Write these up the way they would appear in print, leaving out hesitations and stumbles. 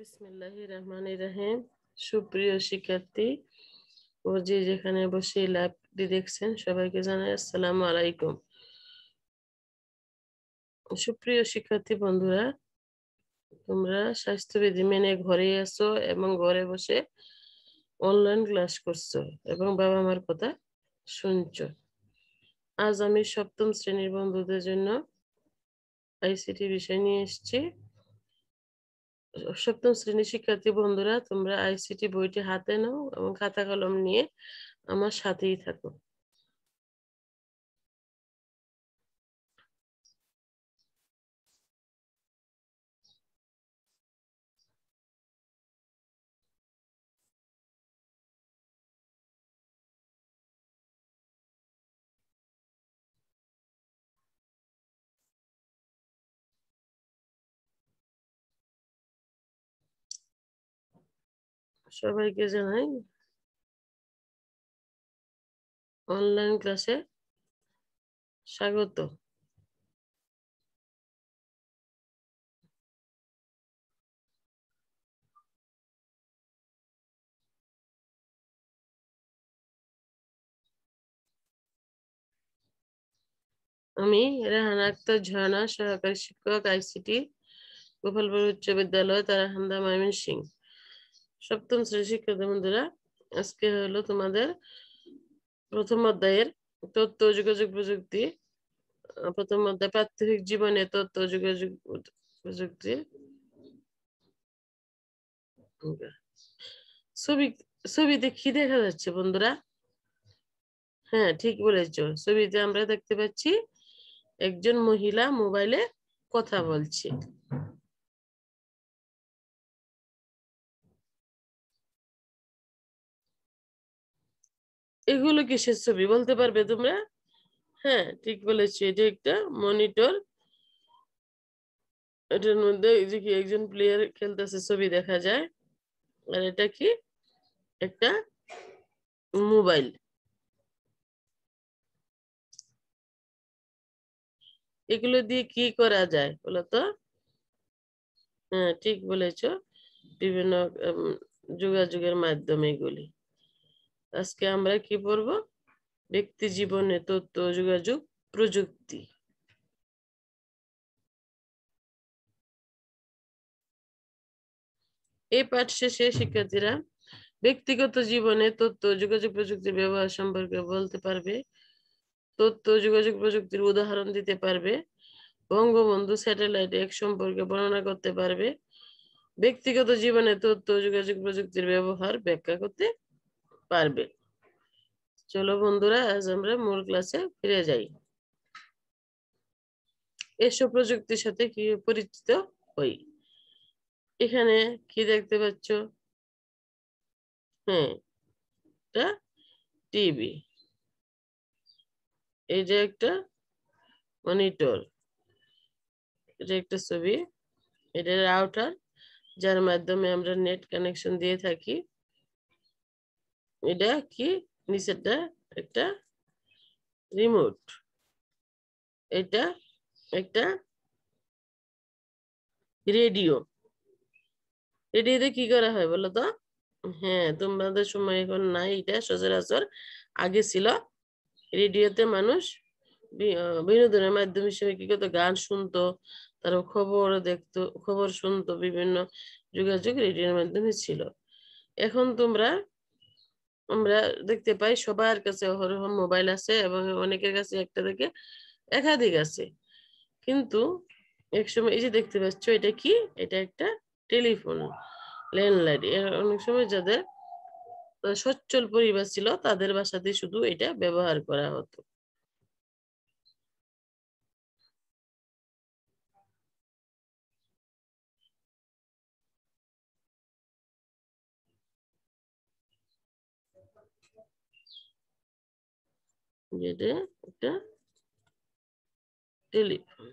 বিসমিল্লাহির রহমানির রহিম। সুপ্রিয় শিক্ষার্থী ও যে যেখানে বসে লাইভটি দেখছেন সবাইকে জানাই আসসালামু আলাইকুম। সুপ্রিয় শিক্ষার্থী বন্ধুরা, তোমরা স্বাস্থ্যবিধি মেনে ঘরে আছো এবং ঘরে বসে অনলাইন ক্লাস করছো এবং বাবা মার কথা শুনছো। আজ আমি সপ্তম শ্রেণীর বন্ধুদের জন্য আইসিটি বিষয় নিয়ে এসেছি। সপ্তম শ্রেণীর শিক্ষার্থী বন্ধুরা, তোমরা আইসিটি বইটি হাতে নাও এবং খাতা কলম নিয়ে আমার সাথেই থাকো। সবাইকে জানাই অনলাইন ক্লাসে স্বাগত। আমি রেহানা আক্তার ঝর্ণা, সহকারী শিক্ষক, আইসিটি, গোপালপুর উচ্চ বিদ্যালয়, তারাহান্দা, ময়মনসিংহ। সপ্তম শ্রেণীর শিক্ষার্থী বন্ধুরা, আজকে হলো তোমাদের প্রথম অধ্যায়ের তথ্য ও যোগাযোগ প্রযুক্তি। প্রথম অধ্যায় প্রাত্যহিক জীবনে তথ্য ও যোগাযোগ প্রযুক্তি। ছবি ছবিতে কি দেখা যাচ্ছে বন্ধুরা? হ্যাঁ, ঠিক বলেছো। ছবিতে আমরা দেখতে পাচ্ছি একজন মহিলা মোবাইলে কথা বলছে। এগুলো কিসের ছবি বলতে পারবে তোমরা? হ্যাঁ, ঠিক বলেছি, এটা একটা মনিটর। এটার মধ্যে এই যে কি একজন প্লেয়ার খেলতেছে ছবি দেখা যায়। আর এটা কি? একটা মোবাইল। এগুলো দিয়ে কি করা যায় বলো তো? হ্যাঁ, ঠিক বলেছো, বিভিন্ন যোগাযোগের মাধ্যমে এগুলি। আজকে আমরা কি পড়বো? ব্যক্তি জীবনে তথ্য ও যোগাযোগ প্রযুক্তি। এই পাঠ শেষে শিক্ষার্থীরা ব্যক্তিগত জীবনে তথ্য ও যোগাযোগ প্রযুক্তির ব্যবহার সম্পর্কে বলতে পারবে, তথ্য ও যোগাযোগ প্রযুক্তির উদাহরণ দিতে পারবে, বঙ্গবন্ধু স্যাটেলাইট এক সম্পর্কে বর্ণনা করতে পারবে, ব্যক্তিগত জীবনে তথ্য ও যোগাযোগ প্রযুক্তির ব্যবহার ব্যাখ্যা করতে পারবে। চলো বন্ধুরা, আজ আমরা মূল ক্লাসে ফিরে যাই। এসব প্রযুক্তির সাথে কি পরিচিত হই। এখানে কি দেখতে পাচ্ছ? হ্যাঁ, এটা টিভি। এই যে একটা মনিটর, এটা একটা ছবি। এটা রাউটার, যার মাধ্যমে আমরা নেট কানেকশন দিয়ে থাকি। এটা কি? নিচেরটা একটা রিমোট। এটা একটা রেডিও। রেডিওতে কি করা হয় বলো তো? হ্যাঁ, তোমাদের সময় এখন নাই, এটা সচরাচর আগে ছিল। রেডিওতে মানুষ বিনোদনের মাধ্যম হিসেবে কি করতো? গান শুনতো, তারপর খবর দেখতো, খবর শুনতো। বিভিন্ন যোগাযোগ রেডিওর মাধ্যমে ছিল। এখন আমরা দেখতে পাই সবার কাছে অহরহ মোবাইল আছে এবং অনেকের কাছে একটা থেকে একাধিক আছে। কিন্তু একসময় এই যে দেখতে পাচ্ছ, এটা কি? এটা একটা টেলিফোন, ল্যান্ডলাইন। অনেক সময় যাদের সচ্ছল পরিবার ছিল তাদের বাসাতে শুধু এটা ব্যবহার করা হতো। যেটা একটা টেলিফোন।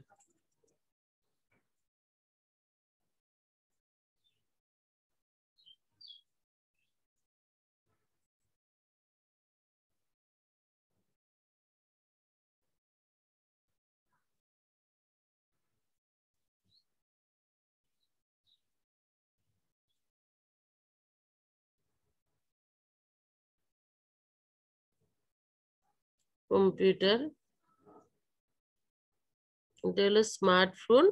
কম্পিউটার, এটা হলো স্মার্টফোন,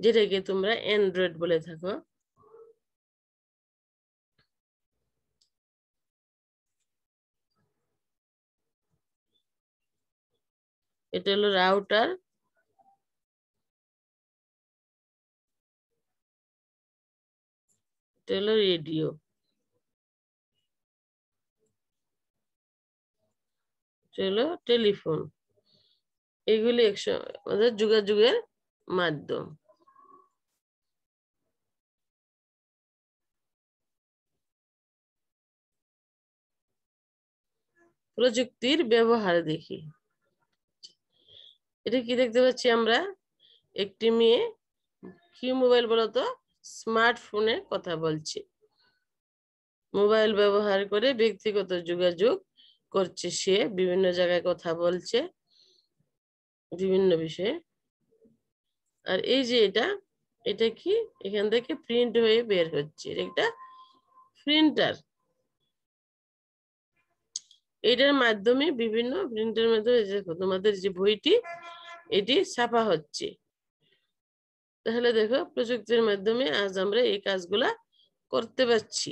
যেটাকে তোমরা অ্যান্ড্রয়েড বলে থাকো। এটা হলো রাউটার, এটা হলো রেডিও, এটা হলো টেলিফোন। এগুলি একসাথে যোগাযোগের মাধ্যম। প্রযুক্তির ব্যবহার দেখি। এটা কি দেখতে পাচ্ছি আমরা? একটি মেয়ে, কি মোবাইল বলতো? স্মার্টফোনে কথা বলছে। মোবাইল ব্যবহার করে ব্যক্তিগত যোগাযোগ করছে, সে বিভিন্ন জায়গায় কথা বলছে বিভিন্ন বিষয়ে। আর এই যে এটা কি? এখান থেকে প্রিন্ট হয়ে বের হচ্ছে, এটা প্রিন্টার। এটার মাধ্যমে বিভিন্ন প্রিন্টের মাধ্যমে তোমাদের যে বইটি এটি ছাপা হচ্ছে। তাহলে দেখো, প্রযুক্তির মাধ্যমে আজ আমরা এই কাজগুলা করতে পারছি,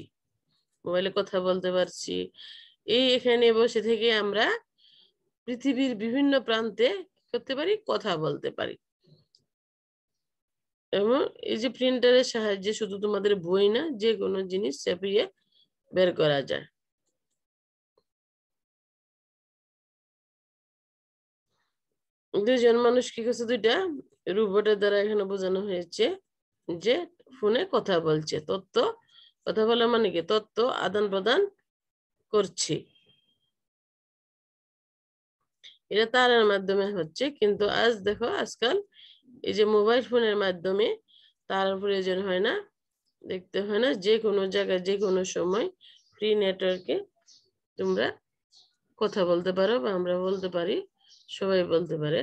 মোবাইলে কথা বলতে পারছি। এখানে বসে থেকে আমরা পৃথিবীর বিভিন্ন প্রান্তে করতে পারি, কথা বলতে পারি। এবং এই যে প্রিন্টারের সাহায্যে শুধু তোমাদের বই না, যে কোনো জিনিস ছাপিয়ে বের করা যায়। দুজন মানুষ কি করছে, দুইটা রোবটের দ্বারা এখানে বোঝানো হয়েছে যে ফোনে কথা বলছে, কথা বলা মানে কি? তথ্য আদান প্রদান করছি। এটা তারের মাধ্যমে হচ্ছে, কিন্তু আজ দেখো, আজকাল এই যে মোবাইল ফোনের মাধ্যমে তার প্রয়োজন হয় না, দেখতে হয় না, যে কোনো জায়গায় যে কোনো সময় ফ্রি নেটওয়ার্কে তোমরা কথা বলতে পারো, বা আমরা বলতে পারি, সবাই বলতে পারে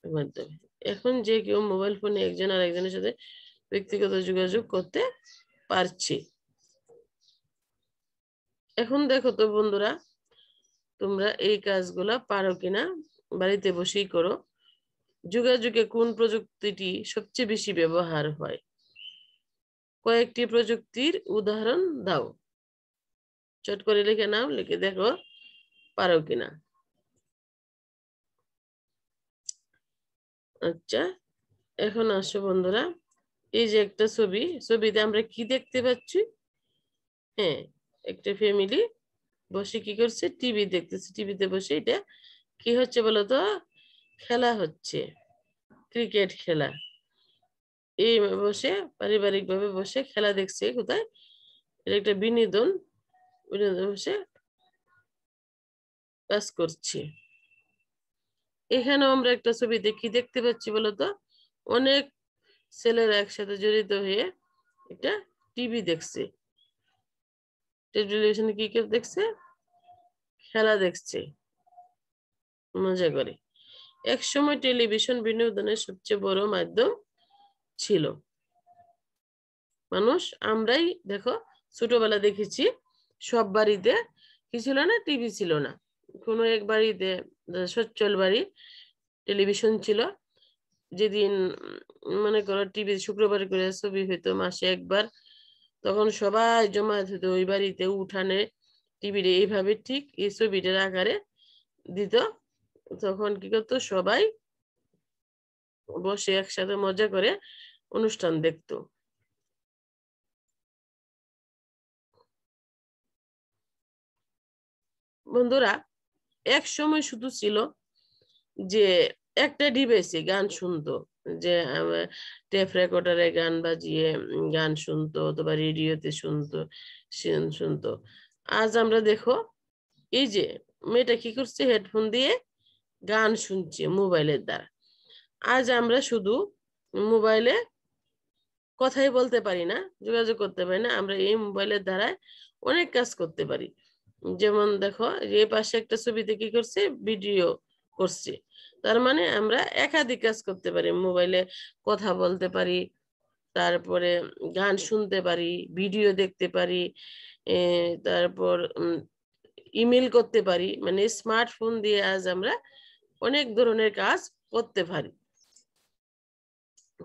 মাধ্যমে। এখন যে কেউ মোবাইল ফোনে একজন আর একজনের সাথে ব্যক্তিগত যোগাযোগ করতে পারছি। এখন দেখো তো বন্ধুরা, তোমরা এই কাজগুলা পারো কিনা, বাড়িতে বসেই করো। যোগাযোগে কোন প্রযুক্তিটি সবচেয়ে বেশি ব্যবহার হয়? কয়েকটি প্রযুক্তির উদাহরণ দাও। চট করে লিখে নাও, লিখে দেখো পারো কিনা। আচ্ছা, এখন আসো বন্ধুরা, এই যে একটা ছবিতে আমরা কি দেখতে পাচ্ছি? হ্যাঁ, একটা ফ্যামিলি বসে কি করছে? টিভি দেখতেছে। টিভিতে বসে এটা কি হচ্ছে বলতো? খেলা হচ্ছে, ক্রিকেট খেলা। এই বসে পারিবারিক ভাবে বসে খেলা দেখছে। কোথায়? এটা একটা বিনোদন বসে কাজ করছি। এখানেও আমরা একটা ছবিতে কি দেখতে পাচ্ছি বলতো? অনেক ছেলেরা একসাথে জড়িত হয়ে একটা টিভি দেখছে। টেলিভিশনে কি দেখছে? খেলা দেখছে, মজা করে। এক সময় টেলিভিশন বিনোদনের সবচেয়ে বড় মাধ্যম ছিল। মানুষ, আমরাই দেখো, ছোটবেলা দেখেছি সব বাড়িতে কি ছিল না? টিভি ছিল না। কোনো এক বাড়িতে, সচ্ছল বাড়ি, টেলিভিশন ছিল। যেদিন মনে করো টিভি শুক্রবার করে ছবি হইতো মাসে একবার, তখন সবাই জমায়েত হতো ওই বাড়িতে, উঠানে টিভির এইভাবে ঠিক এই ছবিটার আকারে দিত। তখন কি করতো? সবাই বসে একসাথে মজা করে অনুষ্ঠান দেখতো। বন্ধুরা, এক সময় শুধু ছিল যে একটা ডিভাইসে গান শুনতো, যে টেপ রেকর্ডারে গান বাজিয়ে গান শুনতো, অথবা রেডিওতে শুনতো। আজ আমরা দেখো, এই যে মেয়েটা কি করছে? হেডফোন দিয়ে গান শুনছে মোবাইলের দ্বারা। আজ আমরা শুধু মোবাইলে কথাই বলতে পারি না, যোগাযোগ করতে পারি না, আমরা এই মোবাইলের দ্বারাই অনেক কাজ করতে পারি। যেমন দেখো, এই পাশে একটা ছবিতে কি করছে? ভিডিও করছে। তার মানে আমরা একাধিক কাজ করতে পারি, মোবাইলে কথা বলতে পারি, তারপরে গান শুনতে পারি, ভিডিও দেখতে পারি, তারপর ইমেল করতে পারি, মানে স্মার্টফোন দিয়ে আজ আমরা অনেক ধরনের কাজ করতে পারি।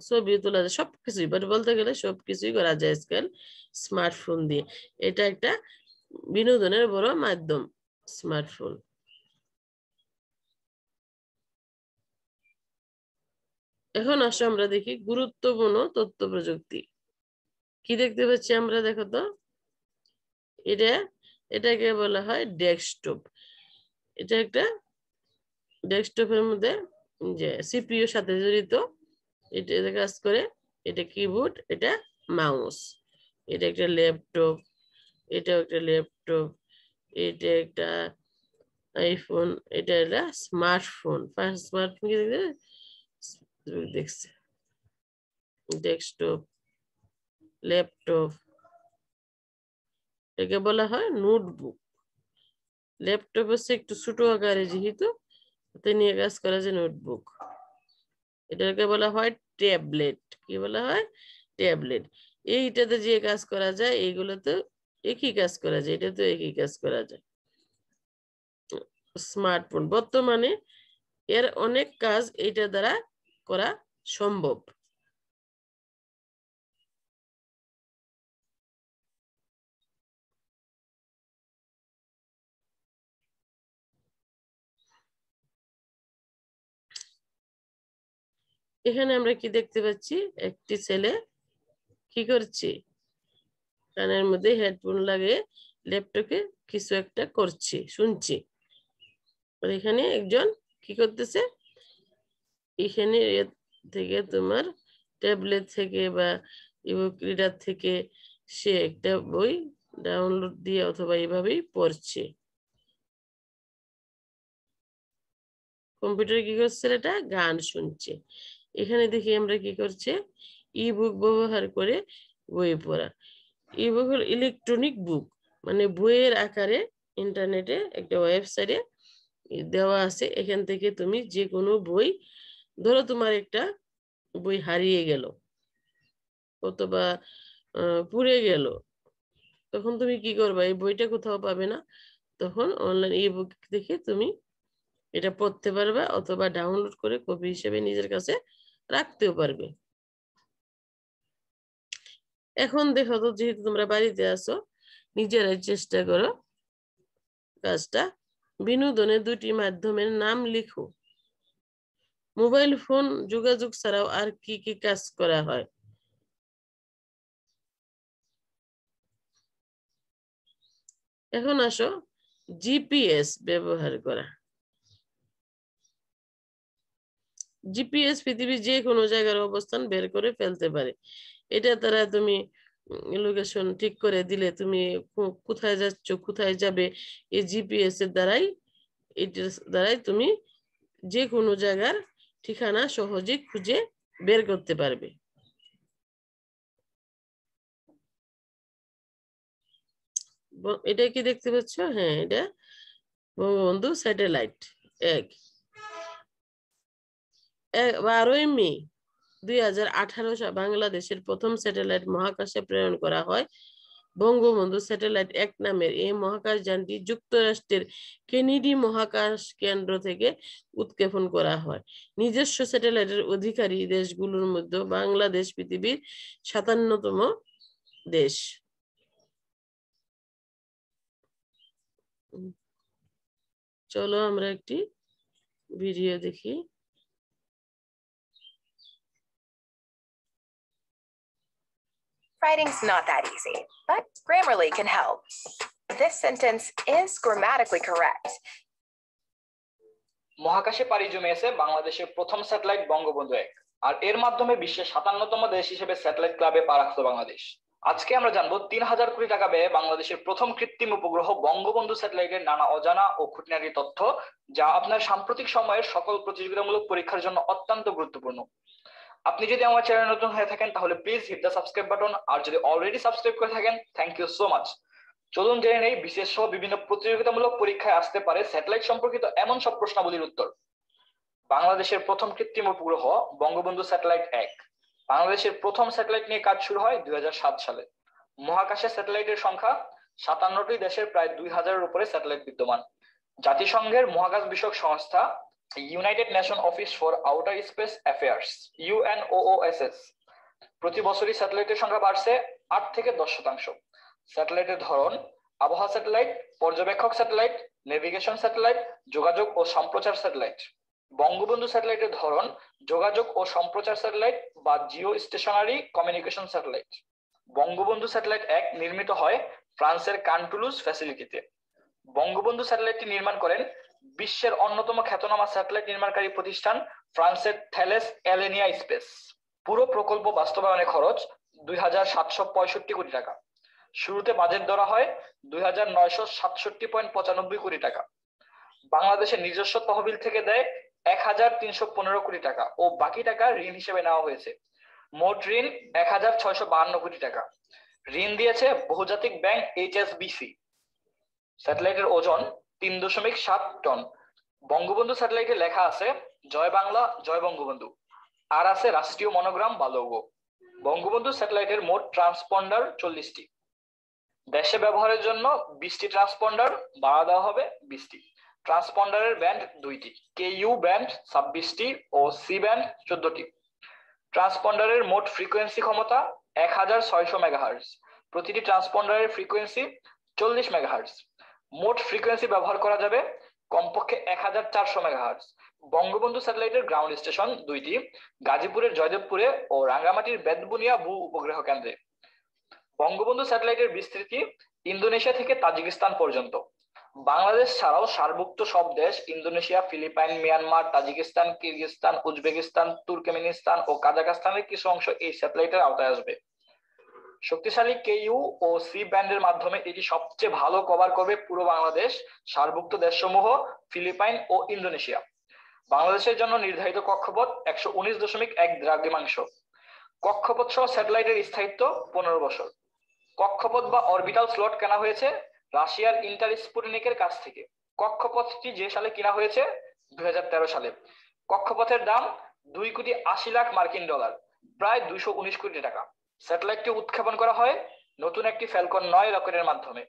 ছবি তোলা যায়, সবকিছুই বলতে গেলে সবকিছুই করা যায় আজকাল স্মার্টফোন দিয়ে। এটা একটা বিনোদনের বড় মাধ্যম স্মার্টফোন। এখন আসো আমরা দেখি গুরুত্বপূর্ণ তথ্য প্রযুক্তি। কি দেখতে পাচ্ছি আমরা, দেখো তো, এটাকে বলা হয় ডেস্কটপ। এটা একটা ডেস্কটপের মধ্যে যে সিপিইউ সাথে জড়িত, এটা কাজ করে। এটা কিবোর্ড, এটা মাউস। এটা একটা ল্যাপটপ, এটাও একটা ল্যাপটপ, এটা একটা আইফোন, এটা একটা স্মার্টফোন। স্মার্টফোন কি দেখছে, ডেস্কটপ, ল্যাপটপ, একে বলা হয় নোটবুক। ল্যাপটপ হচ্ছে একটু ছোট আকারে, যেহেতু নিয়ে কাজ করা যায় নোটবুক। এটাকে বলা হয় ট্যাবলেট। কি বলা হয়? ট্যাবলেট। এইটাতে যে কাজ করা যায়, এইগুলোতে একই কাজ করা যায়, এটা তো একই কাজ করা যায়। স্মার্টফোন বর্তমানে এর অনেক কাজ এইটা দ্বারা করা সম্ভব। এখানে আমরা কি দেখতে পাচ্ছি, একটি ছেলে কি করছে, কানের মধ্যে হেডফোন লাগিয়ে ল্যাপটপে কিছু একটা করছে, শুনছে। আর এখানে একজন কি করতেছে, এখানে থেকে তোমার ট্যাবলেট থেকে বা ইবুক রিডার থেকে সে একটা বই ডাউনলোড দিয়ে অথবা এইভাবেই পড়ছে। কম্পিউটারে কি করছে, এটা গান শুনছে। এখানে দেখি আমরা কি করছে, ইবুক ব্যবহার করে বই পড়া। ইবুক হল ইলেকট্রনিক বুক, মানে বইয়ের আকারে ইন্টারনেটে একটা ওয়েবসাইটে দেওয়া আছে। এখান থেকে তুমি যে কোনো বই, ধরো তোমার একটা বই হারিয়ে গেল অথবা পুড়ে গেল, তখন তুমি কি করবা, এই বইটা কোথাও পাবে না, তখন অনলাইন ই বুক দেখে তুমি এটা পড়তে পারবে অথবা ডাউনলোড করে কপি হিসেবে নিজের কাছে রাখতেও পারবে। এখন দেখো তো, যেহেতু তোমরা বাড়িতে আছো, নিজেরাই চেষ্টা করো কাজটা। বিনোদনের দুটি মাধ্যমের নাম লিখো। মোবাইল ফোন যোগাযোগ ছাড়াও আর কি কি কাজ করা হয়? এখন আসো জিপিএস ব্যবহার করা। জিপিএস পৃথিবীর যে কোনো জায়গার অবস্থান বের করে ফেলতে পারে। এটা দ্বারা তুমি লোকেশন ঠিক করে দিলে, তুমি কোথায় যাচ্ছ, কোথায় যাবে, এই জিপিএস এর দ্বারাই, এটার দ্বারাই তুমি যে কোনো জায়গার ঠিকানা সহজে খুঁজে বের করতে পারবে। এটা কি দেখতে পাচ্ছ? হ্যাঁ, এটা বঙ্গবন্ধু স্যাটেলাইট 1। 12ই মে 2018 সালে বাংলাদেশের প্রথম স্যাটেলাইট মহাকাশে প্রেরণ করা হয়। বঙ্গবন্ধু স্যাটেলাইট 1 নামের এই মহাকাশ যানটি যুক্তরাষ্ট্রের কেনেডি মহাকাশ কেন্দ্র থেকে উৎক্ষেপণ করা হয়। নিজস্ব স্যাটেলাইটের অধিকারী দেশগুলোর মধ্যে বাংলাদেশ পৃথিবীর 57তম দেশ। চলো আমরা একটি ভিডিও দেখি। Writing's not that easy, but Grammarly can help. This sentence is grammatically correct. মহাকাশে পাড়ি জমিয়েছে বাংলাদেশের প্রথম স্যাটেলাইট বঙ্গবন্ধু 1, আর এর মাধ্যমে বিশ্বের 57তম দেশ হিসেবে স্যাটেলাইট ক্লাবে পা রাখলো বাংলাদেশ। আজকে আমরা জানবো 3000 কোটি টাকা ব্যয়ে বাংলাদেশের প্রথম কৃত্রিম উপগ্রহ বঙ্গবন্ধু স্যাটেলাইটের নানা অজানা ও খুঁটিনাটি তথ্য, যা আপনার সাম্প্রতিক সময়ের সকল প্রতিযোগিতামূলক পরীক্ষার জন্য অত্যন্ত গুরুত্বপূর্ণ। আপনি যদি আমার চ্যানেল নতুন হয়ে থাকেন তাহলে please hit the subscribe button, আর যদি অলরেডি সাবস্ক্রাইব করে থাকেন থ্যাংক ইউ সো মাচ। চলুন জেনে নেই বিশেষ সহ বিভিন্ন প্রতিযোগিতামূলক পরীক্ষায় আসতে পারে স্যাটেলাইট সম্পর্কিত এমন সব প্রশ্নাবলীর উত্তর। বাংলাদেশের প্রথম কৃত্রিম উপগ্রহ বঙ্গবন্ধু স্যাটেলাইট 1। বাংলাদেশের প্রথম স্যাটেলাইট নিয়ে কাজ শুরু হয় 2007 সালে। মহাকাশে স্যাটেলাইটের সংখ্যা 57টি দেশের প্রায় 2000-এর উপরে স্যাটেলাইট বিদ্যমান। জাতিসংঘের মহাকাশ বিষয়ক সংস্থা United nation office for outer space affairs UNOOSS প্রতি বছরই স্যাটেলাইটের সংখ্যা বাড়ছে 8 থেকে 10%। স্যাটেলাইটের ধরন: আবহাওয়া স্যাটেলাইট, পর্যবেক্ষক স্যাটেলাইট, নেভিগেশন স্যাটেলাইট, যোগাযোগ ও সম্প্রচার স্যাটেলাইট। বঙ্গবন্ধু স্যাটেলাইটের ধরন যোগাযোগ ও সম্প্রচার স্যাটেলাইট বা geostationary communication satellite. Bangabandhu satellite 1 নির্মিত হয় ফ্রান্সের কান্টুলুজ ফ্যাসিলিটিতে। বঙ্গবন্ধু স্যাটেলাইটটি নির্মাণ করেন বিশ্বের অন্যতম খ্যাতনামা স্যাটেলাইট নির্মাণকারী প্রতিষ্ঠান ফ্রান্সের থ্যালেস অ্যালেনিয়া স্পেস। পুরো প্রকল্প বাস্তবায়নে খরচ 2765 কোটি টাকা। শুরুতে বাজেট ধরা হয় 2967.95 কোটি টাকা। বাংলাদেশের নিজস্ব তহবিল থেকে দেয় 1315 কোটি টাকা ও বাকি টাকা ঋণ হিসেবে নেওয়া হয়েছে। মোট ঋণ 1652 কোটি টাকা। ঋণ দিয়েছে বহুজাতিক ব্যাংক HSBC। স্যাটেলাইটের ওজন 3.7 টন। বঙ্গবন্ধু স্যাটেলাইটে লেখা আছে জয় বাংলা, জয় বঙ্গবন্ধু, আর আছে রাষ্ট্রীয় মনোগ্রাম বা লোগো। বঙ্গবন্ধু স্যাটেলাইটের মোট ট্রান্সপন্ডার 40টি। দেশে ব্যবহারের জন্য 20টি ট্রান্সপন্ডার বাড়া দেওয়া হবে 20টি। ট্রান্সপন্ডারের ব্যান্ড 2টি, KU ব্যান্ড 26টি ও C ব্যান্ড 14টি। ট্রান্সপন্ডারের মোট ফ্রিকোয়েন্সি ক্ষমতা 1600 মেগাহার্টজ। প্রতিটি ট্রান্সপন্ডারের ফ্রিকোয়েন্সি 40 মেগাহার্টজ। মোট ফ্রিকোয়েন্সি ব্যবহার করা যাবে কমপক্ষে 1400 মেগাহার্টজ। বঙ্গবন্ধু স্যাটেলাইটের গ্রাউন্ড স্টেশন 2টি, গাজীপুরের জয়দেবপুরে ও রাঙ্গামাটির বেতবুনিয়া ভূ উপগ্রহ কেন্দ্রে। বঙ্গবন্ধু স্যাটেলাইটের বিস্তৃতি ইন্দোনেশিয়া থেকে তাজিকিস্তান পর্যন্ত। বাংলাদেশ ছাড়াও সার্কভুক্ত সব দেশ Indonesia, Philippines, Myanmar, Tajikistan, Kyrgyzstan, Uzbekistan, Turkmenistan ও কাজাখস্তানের কিছু অংশ এই স্যাটেলাইটের আওতায় আসবে। শক্তিশালী KU ও C ব্যান্ডের মাধ্যমে এটি সবচেয়ে ভালো কভার করবে পুরো বাংলাদেশ, সার্কভুক্ত দেশসমূহ, ফিলিপাইন ও ইন্দোনেশিয়া। বাংলাদেশের জন্য নির্ধারিত কক্ষপথ 119.1 দ্রাঘিমাংশ। কক্ষপথ সহ স্যাটেলাইটের স্থায়িত্ব 15 বছর। কক্ষপথ বা অরবিটাল স্লট কেনা হয়েছে রাশিয়ার ইন্টারস্পুটনিকের কাছ থেকে। কক্ষপথটি যে সালে কেনা হয়েছে 2013 সালে। কক্ষপথের দাম $2.80 কোটি, প্রায় 219 কোটি টাকা। স্যাটেলাইটটি উৎক্ষেপণ করা হয় নতুন একটি ফ্যালকন 9 রকেটের মাধ্যমে।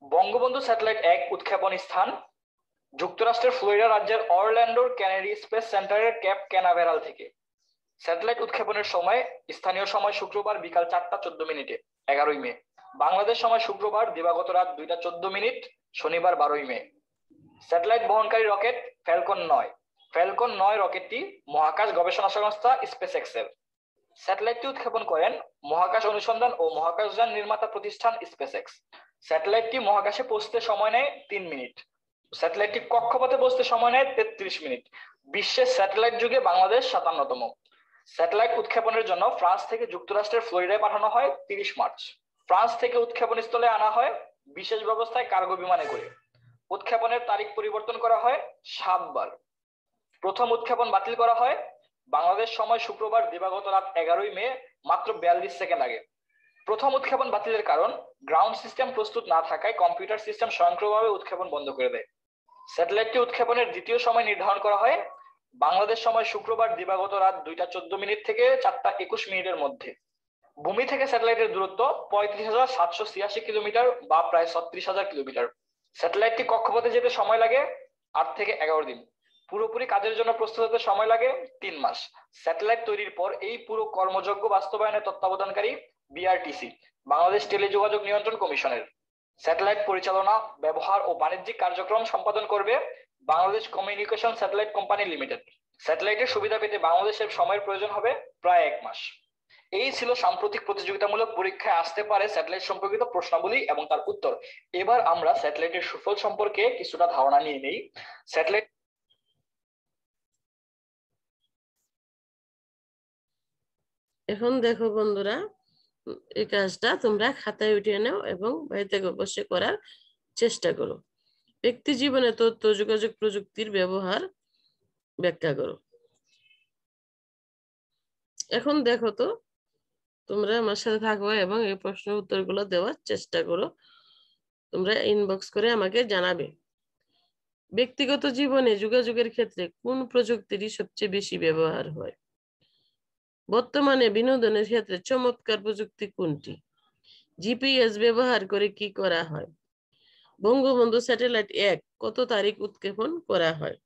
বঙ্গবন্ধু স্যাটেলাইট 1 উৎক্ষেপণ স্থান যুক্তরাষ্ট্রের ফ্লোরিডা রাজ্যের অরল্যান্ডোর কেনেডি স্পেস সেন্টারের ক্যাপ ক্যানাভেরাল থেকে। স্যাটেলাইট উৎক্ষেপণের সময় স্থানীয় সময় শুক্রবার বিকাল 4:14 11 মে। বাংলাদেশ সময় শুক্রবার দিবাগত রাত 2:14, শনিবার 12 মে। স্যাটেলাইট বহনকারী রকেট ফ্যালকন 9। ফ্যালকন 9 রকেটটি মহাকাশ গবেষণা সংস্থা স্পেসএক্সের। স্যাটেলাইটটি উৎক্ষেপণ করেন মহাকাশ অনুসন্ধান ও মহাকাশযান নির্মাতা প্রতিষ্ঠান স্পেসএক্স। স্যাটেলাইটটি মহাকাশে পৌঁছতে সময় নেয় 3 মিনিট। স্যাটেলাইটটি কক্ষপথে পৌঁছতে সময় নেয় 33 মিনিট। বিশ্বের স্যাটেলাইট যুগে বাংলাদেশ 57তম। স্যাটেলাইট উৎক্ষেপণের জন্য ফ্রান্স থেকে যুক্তরাষ্ট্রের ফ্লোরিডায় পাঠানো হয় 30 মার্চ। ফ্রান্স থেকে উৎক্ষেপণ স্থলে আনা হয় বিশেষ ব্যবস্থায় কার্গো বিমানে করে। উৎক্ষেপণের তারিখ পরিবর্তন করা হয় 7 বার। প্রথম উৎক্ষেপণ বাতিল করা হয় বাংলাদেশ সময় শুক্রবার দিবাগত রাত 11 মে, মাত্র 42 সেকেন্ড আগে। প্রথম উৎক্ষেপণ বাতিলের কারণ গ্রাউন্ড সিস্টেম প্রস্তুত না থাকায় কম্পিউটার সিস্টেম স্বয়ংক্রিয়ভাবে উৎক্ষেপণ বন্ধ করে দেয়। স্যাটেলাইটটি উৎক্ষেপণের দ্বিতীয় সময় নির্ধারণ করা হয় বাংলাদেশ সময় শুক্রবার দিবাগত রাত 2:14 থেকে 4:21 মধ্যে। ভূমি থেকে স্যাটেলাইটের দূরত্ব 35,786 কিলোমিটার বা প্রায় 36,000 কিলোমিটার। স্যাটেলাইটটি কক্ষপথে যেতে সময় লাগে 8 থেকে 11 দিন। পুরোপুরি কাজের জন্য প্রস্তুত হতে সময় লাগে 3 মাস। স্যাটেলাইট তৈরির পর এই পুরো কর্মযজ্ঞ বাস্তবায়নের তত্ত্বাবধানকারী BRTC, বাংলাদেশ টেলিযোগাযোগ নিয়ন্ত্রণ কমিশনের। স্যাটেলাইট পরিচালনা, ব্যবহার ও বাণিজ্যিক কার্যক্রম সম্পাদন করবে Bangladesh communication satellite company limited. স্যাটেলাইটের সুবিধা পেতে বাংলাদেশের সময়ের প্রয়োজন হবে প্রায় 1 মাস। এই ছিল সাম্প্রতিক প্রতিযোগিতামূলক পরীক্ষায় আসতে পারে স্যাটেলাইট সম্পর্কিত প্রশ্নাবলী এবং তার উত্তর। এবার আমরা স্যাটেলাইটের সুফল সম্পর্কে কিছুটা ধারণা নিয়ে নেই। স্যাটেলাইট এখন দেখো বন্ধুরা, এই কাজটা তোমরা খাতায় উঠিয়ে নাও এবং বাড়িতে বসে করার চেষ্টা করো। ব্যক্তি জীবনে তথ্য যোগাযোগ প্রযুক্তির ব্যবহার ব্যাখ্যা করো। এখন দেখো তো, তোমরা আমার সাথে থাকবে এবং এই প্রশ্নের উত্তরগুলো দেওয়ার চেষ্টা করো। তোমরা ইনবক্স করে আমাকে জানাবে। ব্যক্তিগত জীবনে যোগাযোগের ক্ষেত্রে কোন প্রযুক্তিরই সবচেয়ে বেশি ব্যবহার হয়? বর্তমানে বিনোদনের ক্ষেত্রে চমৎকার প্রযুক্তি কোনটি? জিপিএস ব্যবহার করে কি করা হয়? বঙ্গবন্ধু স্যাটেলাইট 1 কত তারিখ উৎক্ষেপণ করা হয়?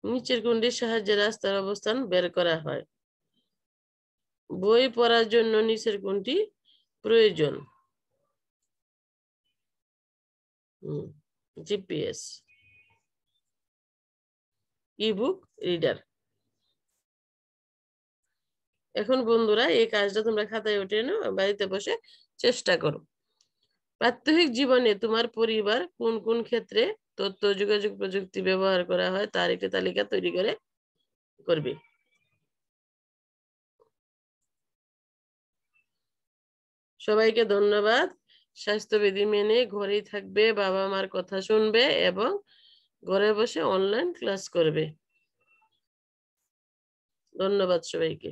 নিচের কোনটির সাহায্যে রাস্তার অবস্থান বের করা হয়? বই পড়ার জন্য নিচের কোনটি প্রয়োজন? GPS, ebook reader. এখন বন্ধুরা এই কাজটা তোমরা খাতায় উঠিয়ে নাও, বাড়িতে বসে চেষ্টা করো। প্রাত্যহিক জীবনে তোমার পরিবার কোন কোন ক্ষেত্রে তথ্য যোগাযোগ প্রযুক্তি ব্যবহার করা হয় তার একটি তালিকা তৈরি করবে। সবাইকে ধন্যবাদ। স্বাস্থ্যবিধি মেনে ঘরেই থাকবে, বাবা মার কথা শুনবে এবং ঘরে বসে অনলাইন ক্লাস করবে। ধন্যবাদ সবাইকে।